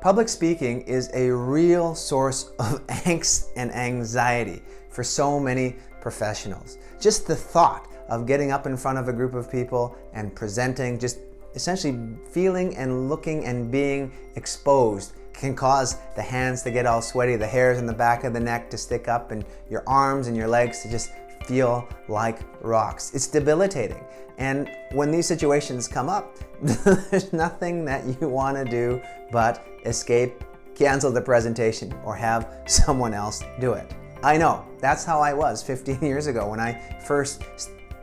Public speaking is a real source of angst and anxiety for so many professionals. Just the thought of getting up in front of a group of people and presenting, just essentially feeling and looking and being exposed, can cause the hands to get all sweaty, the hairs in the back of the neck to stick up, and your arms and your legs to just feel like rocks. It's debilitating. And when these situations come up, there's nothing that you want to do but escape, cancel the presentation, or have someone else do it. I know, that's how I was 15 years ago when I first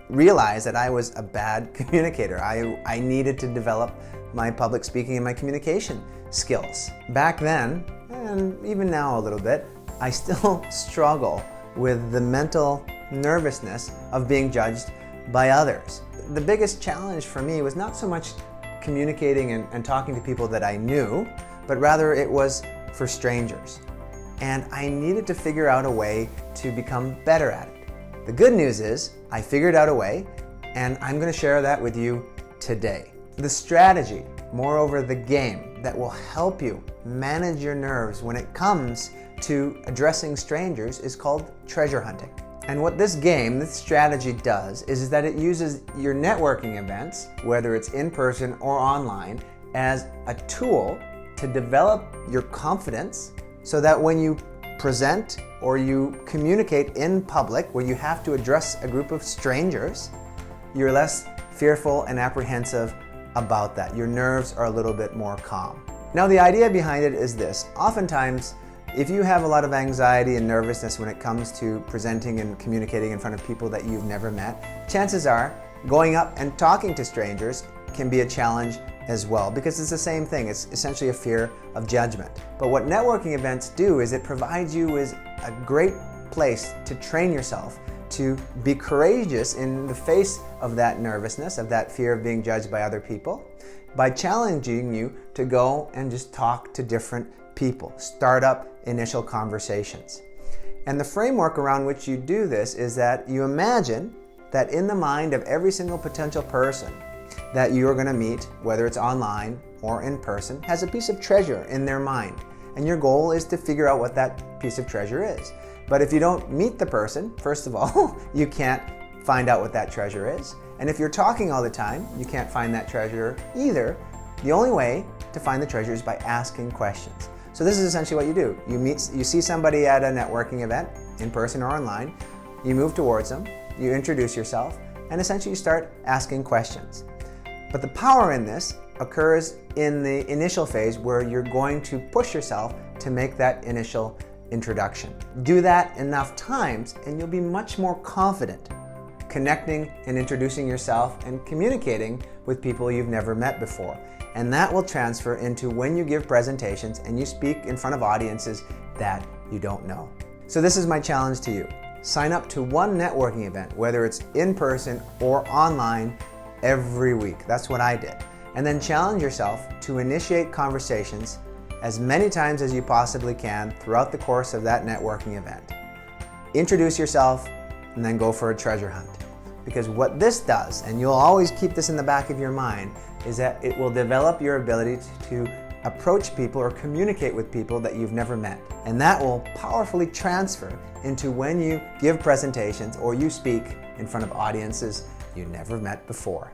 realized that I was a bad communicator. I needed to develop my public speaking and my communication skills. Back then, and even now a little bit, I still struggle with the mental nervousness of being judged by others. The biggest challenge for me was not so much communicating and talking to people that I knew, but rather it was for strangers. And I needed to figure out a way to become better at it. The good news is I figured out a way, and I'm going to share that with you today. The strategy, moreover the game, that will help you manage your nerves when it comes to addressing strangers is called treasure hunting. And what this game, this strategy does is that it uses your networking events, whether it's in person or online, as a tool to develop your confidence so that when you present or you communicate in public where you have to address a group of strangers, you're less fearful and apprehensive about that. Your nerves are a little bit more calm. Now, the idea behind it is this. Oftentimes, if you have a lot of anxiety and nervousness when it comes to presenting and communicating in front of people that you've never met, chances are going up and talking to strangers can be a challenge as well, because it's the same thing. It's essentially a fear of judgment. But what networking events do is it provides you with a great place to train yourself to be courageous in the face of that nervousness, of that fear of being judged by other people, by challenging you to go and just talk to different people, start up initial conversations. And the framework around which you do this is that you imagine that in the mind of every single potential person that you're going to meet, whether it's online or in person, has a piece of treasure in their mind. And your goal is to figure out what that piece of treasure is. But if you don't meet the person, first of all, you can't find out what that treasure is. And if you're talking all the time, you can't find that treasure either. The only way to find the treasure is by asking questions. So this is essentially what you do. You see somebody at a networking event, in person or online, you move towards them, you introduce yourself, and essentially you start asking questions. But the power in this occurs in the initial phase where you're going to push yourself to make that initial introduction. Do that enough times and you'll be much more confident connecting and introducing yourself and communicating with people you've never met before. And that will transfer into when you give presentations and you speak in front of audiences that you don't know. So this is my challenge to you. Sign up to one networking event, whether it's in person or online, every week. That's what I did. And then challenge yourself to initiate conversations as many times as you possibly can throughout the course of that networking event. Introduce yourself and then go for a treasure hunt. Because what this does, and you'll always keep this in the back of your mind, is that it will develop your ability to approach people or communicate with people that you've never met. And that will powerfully transfer into when you give presentations or you speak in front of audiences you never met before.